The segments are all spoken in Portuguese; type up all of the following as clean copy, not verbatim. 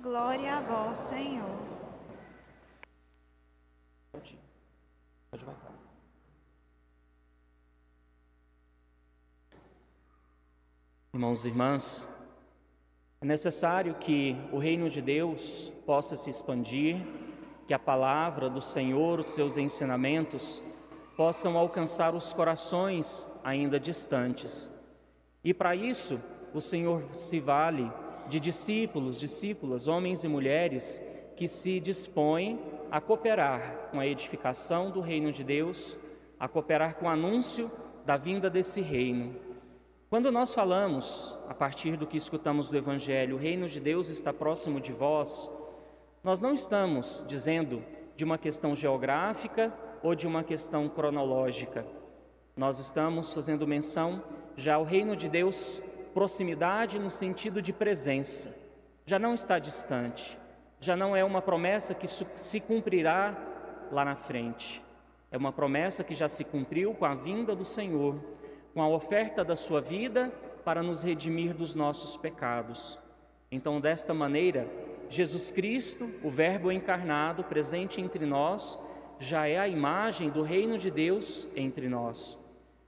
Glória a vós, Senhor. Pode voltar. Irmãos e irmãs, é necessário que o reino de Deus possa se expandir, que a palavra do Senhor, os seus ensinamentos, possam alcançar os corações ainda distantes. E para isso, o Senhor se vale de discípulas, homens e mulheres, que se dispõem a cooperar com a edificação do reino de Deus, a cooperar com o anúncio da vinda desse reino. Quando nós falamos, a partir do que escutamos do Evangelho, o reino de Deus está próximo de vós, nós não estamos dizendo de uma questão geográfica ou de uma questão cronológica. Nós estamos fazendo menção já ao reino de Deus, proximidade no sentido de presença. Já não está distante, já não é uma promessa que se cumprirá lá na frente. É uma promessa que já se cumpriu com a vinda do Senhor, com a oferta da sua vida para nos redimir dos nossos pecados. Então, desta maneira, Jesus Cristo, o Verbo encarnado, presente entre nós, já é a imagem do reino de Deus entre nós.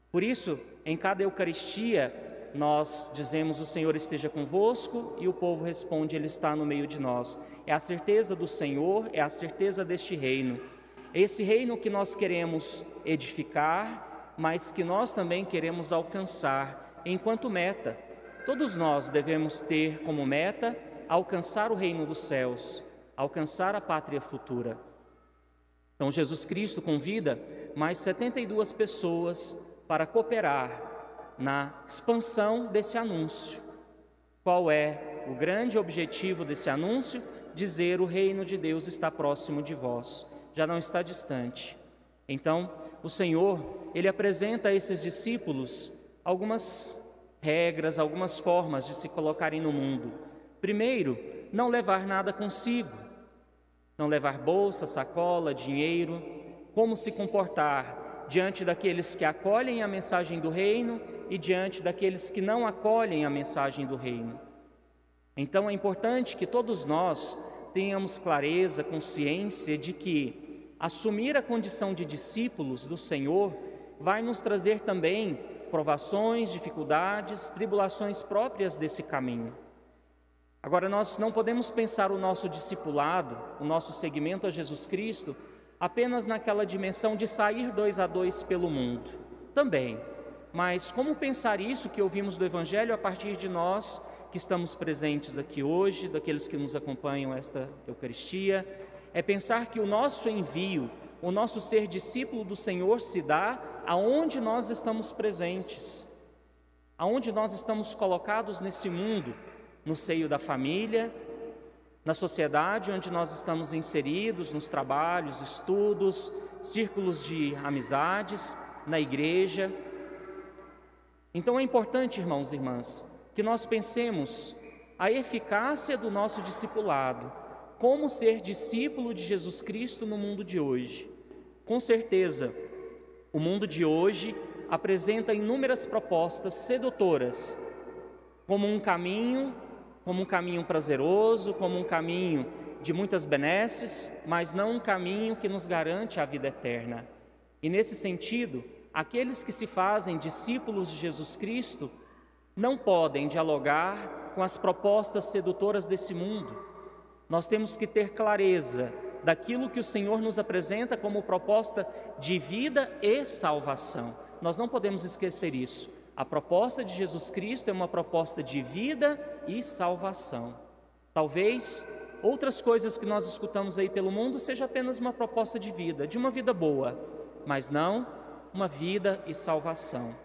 Por isso, em cada Eucaristia, nós dizemos: o Senhor esteja convosco, e o povo responde: Ele está no meio de nós. É a certeza do Senhor, é a certeza deste reino. É esse reino que nós queremos edificar, mas que nós também queremos alcançar enquanto meta. Todos nós devemos ter como meta alcançar o reino dos céus, alcançar a pátria futura. Então Jesus Cristo convida mais 72 pessoas para cooperar na expansão desse anúncio. Qual é o grande objetivo desse anúncio? Dizer: o reino de Deus está próximo de vós, já não está distante. Então, o Senhor, Ele apresenta a esses discípulos algumas regras, algumas formas de se colocarem no mundo. Primeiro, não levar nada consigo, não levar bolsa, sacola, dinheiro. Como se comportar diante daqueles que acolhem a mensagem do reino e diante daqueles que não acolhem a mensagem do reino. Então é importante que todos nós tenhamos clareza, consciência de que assumir a condição de discípulos do Senhor vai nos trazer também provações, dificuldades, tribulações próprias desse caminho. Agora, nós não podemos pensar o nosso discipulado, o nosso seguimento a Jesus Cristo, apenas naquela dimensão de sair 2 a 2 pelo mundo. Também, mas como pensar isso que ouvimos do Evangelho a partir de nós que estamos presentes aqui hoje, daqueles que nos acompanham esta Eucaristia? É pensar que o nosso envio, o nosso ser discípulo do Senhor se dá aonde nós estamos presentes, aonde nós estamos colocados nesse mundo, no seio da família, na sociedade onde nós estamos inseridos, nos trabalhos, estudos, círculos de amizades, na igreja. Então é importante, irmãos e irmãs, que nós pensemos a eficácia do nosso discipulado, como ser discípulo de Jesus Cristo no mundo de hoje. Com certeza, o mundo de hoje apresenta inúmeras propostas sedutoras, como um caminho prazeroso, como um caminho de muitas benesses, mas não um caminho que nos garante a vida eterna. E nesse sentido, aqueles que se fazem discípulos de Jesus Cristo não podem dialogar com as propostas sedutoras desse mundo. Nós temos que ter clareza daquilo que o Senhor nos apresenta como proposta de vida e salvação. Nós não podemos esquecer isso. A proposta de Jesus Cristo é uma proposta de vida e salvação. Talvez outras coisas que nós escutamos aí pelo mundo seja apenas uma proposta de uma vida boa, mas não uma vida e salvação.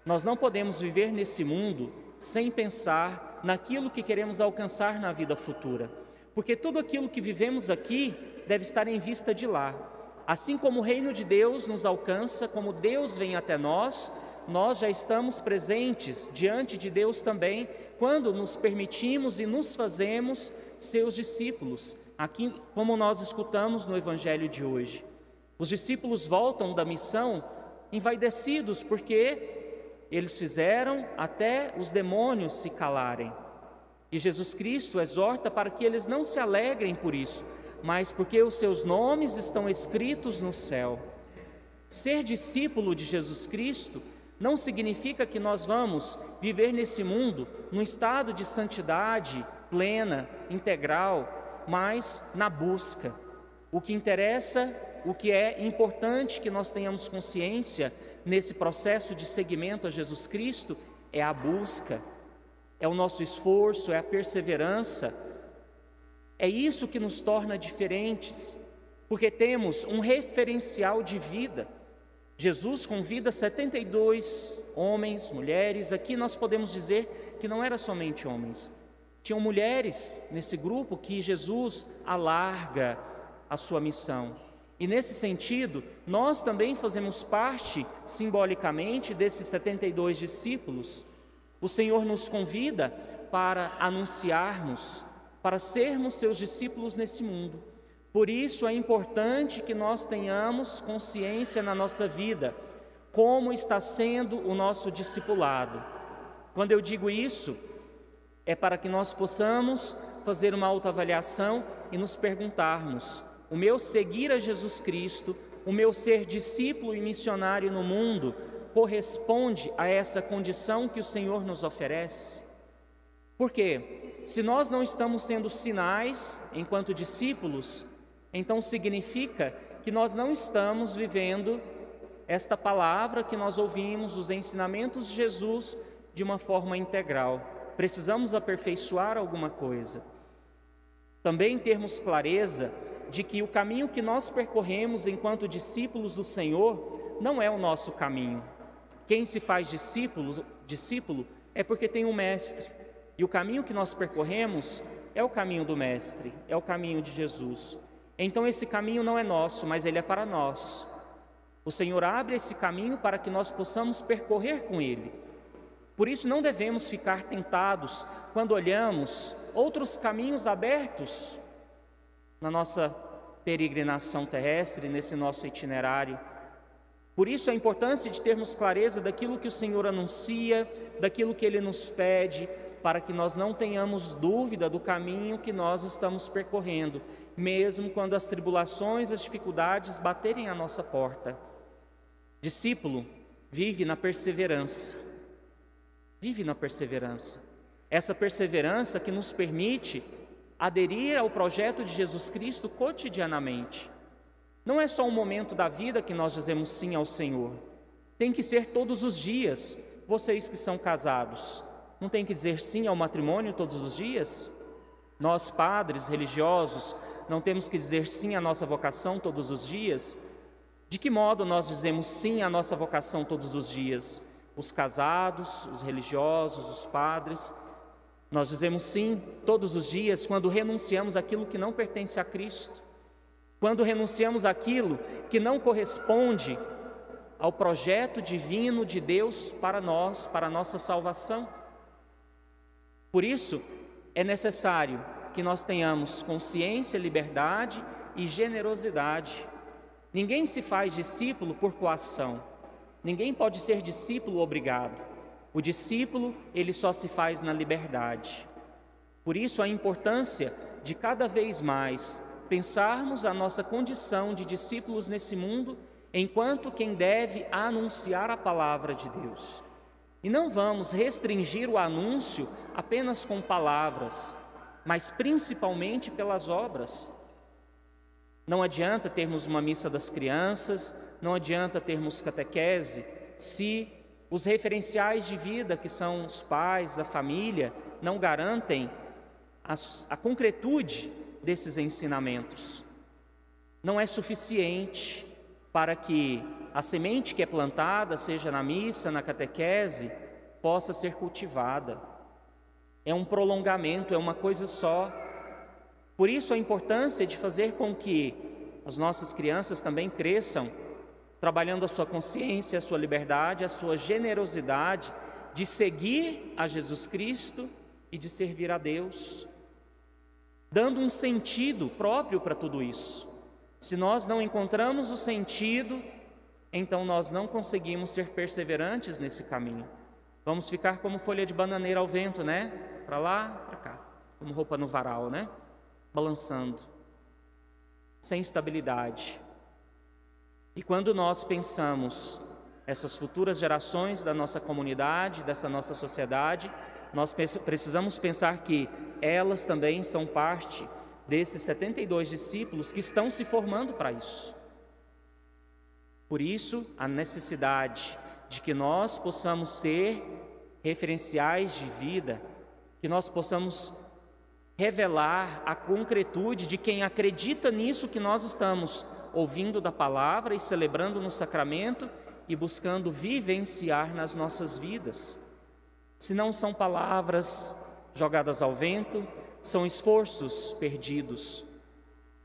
Nós não podemos viver nesse mundo sem pensar naquilo que queremos alcançar na vida futura, porque tudo aquilo que vivemos aqui deve estar em vista de lá. Assim como o reino de Deus nos alcança, como Deus vem até nós já estamos presentes diante de Deus também, quando nos permitimos e nos fazemos seus discípulos, aqui como nós escutamos no Evangelho de hoje. Os discípulos voltam da missão envaidecidos, porque eles fizeram até os demônios se calarem. E Jesus Cristo exorta para que eles não se alegrem por isso, mas porque os seus nomes estão escritos no céu. Ser discípulo de Jesus Cristo não significa que nós vamos viver nesse mundo num estado de santidade plena, integral, mas na busca. O que interessa, o que é importante que nós tenhamos consciência nesse processo de seguimento a Jesus Cristo é a busca, é o nosso esforço, é a perseverança. É isso que nos torna diferentes, porque temos um referencial de vida. Jesus convida 72 homens, mulheres. Aqui nós podemos dizer que não era somente homens. Tinham mulheres nesse grupo que Jesus alarga a sua missão. E nesse sentido, nós também fazemos parte, simbolicamente, desses 72 discípulos. O Senhor nos convida para anunciarmos, para sermos seus discípulos nesse mundo. Por isso é importante que nós tenhamos consciência na nossa vida, como está sendo o nosso discipulado. Quando eu digo isso, é para que nós possamos fazer uma autoavaliação e nos perguntarmos: o meu seguir a Jesus Cristo, o meu ser discípulo e missionário no mundo, corresponde a essa condição que o Senhor nos oferece? Por quê? Se nós não estamos sendo sinais enquanto discípulos, então significa que nós não estamos vivendo esta palavra que nós ouvimos, os ensinamentos de Jesus, de uma forma integral. Precisamos aperfeiçoar alguma coisa. Também termos clareza de que o caminho que nós percorremos enquanto discípulos do Senhor não é o nosso caminho. Quem se faz discípulo é porque tem um mestre. E o caminho que nós percorremos é o caminho do mestre, é o caminho de Jesus. Então esse caminho não é nosso, mas ele é para nós. O Senhor abre esse caminho para que nós possamos percorrer com ele. Por isso não devemos ficar tentados quando olhamos outros caminhos abertos na nossa peregrinação terrestre, nesse nosso itinerário. Por isso a importância de termos clareza daquilo que o Senhor anuncia, daquilo que Ele nos pede, para que nós não tenhamos dúvida do caminho que nós estamos percorrendo, mesmo quando as tribulações, as dificuldades baterem à nossa porta. Discípulo vive na perseverança. Vive na perseverança. Essa perseverança que nos permite aderir ao projeto de Jesus Cristo cotidianamente. Não é só um momento da vida que nós dizemos sim ao Senhor. Tem que ser todos os dias. Vocês que são casados, não tem que dizer sim ao matrimônio todos os dias? Nós, padres religiosos, não temos que dizer sim à nossa vocação todos os dias? De que modo nós dizemos sim à nossa vocação todos os dias? Os casados, os religiosos, os padres. Nós dizemos sim todos os dias quando renunciamos àquilo que não pertence a Cristo, quando renunciamos àquilo que não corresponde ao projeto divino de Deus para nós, para a nossa salvação. Por isso, é necessário que nós tenhamos consciência, liberdade e generosidade. Ninguém se faz discípulo por coação. Ninguém pode ser discípulo obrigado. O discípulo, ele só se faz na liberdade. Por isso, a importância de cada vez mais pensarmos a nossa condição de discípulos nesse mundo enquanto quem deve anunciar a palavra de Deus. E não vamos restringir o anúncio apenas com palavras, mas principalmente pelas obras. Não adianta termos uma missa das crianças, não adianta termos catequese, se os referenciais de vida, que são os pais, a família, não garantem a concretude desses ensinamentos. Não é suficiente para que a semente que é plantada, seja na missa, na catequese, possa ser cultivada. É um prolongamento, é uma coisa só. Por isso a importância de fazer com que as nossas crianças também cresçam, trabalhando a sua consciência, a sua liberdade, a sua generosidade, de seguir a Jesus Cristo e de servir a Deus, dando um sentido próprio para tudo isso. Se nós não encontramos o sentido, então nós não conseguimos ser perseverantes nesse caminho. Vamos ficar como folha de bananeira ao vento, né? para lá, para cá, como roupa no varal, né? Balançando, sem estabilidade. E quando nós pensamos essas futuras gerações da nossa comunidade, dessa nossa sociedade, nós precisamos pensar que elas também são parte desses 72 discípulos que estão se formando para isso. Por isso, a necessidade de que nós possamos ser referenciais de vida, que nós possamos revelar a concretude de quem acredita nisso que nós estamos ouvindo da palavra e celebrando no sacramento e buscando vivenciar nas nossas vidas. Se não são palavras jogadas ao vento, são esforços perdidos.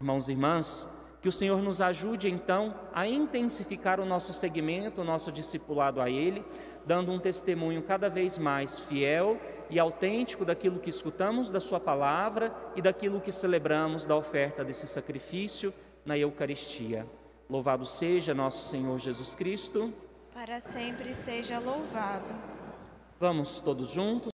Irmãos e irmãs, que o Senhor nos ajude então a intensificar o nosso seguimento, o nosso discipulado a Ele, dando um testemunho cada vez mais fiel e autêntico daquilo que escutamos da Sua palavra e daquilo que celebramos da oferta desse sacrifício na Eucaristia. Louvado seja nosso Senhor Jesus Cristo. Para sempre seja louvado. Vamos todos juntos.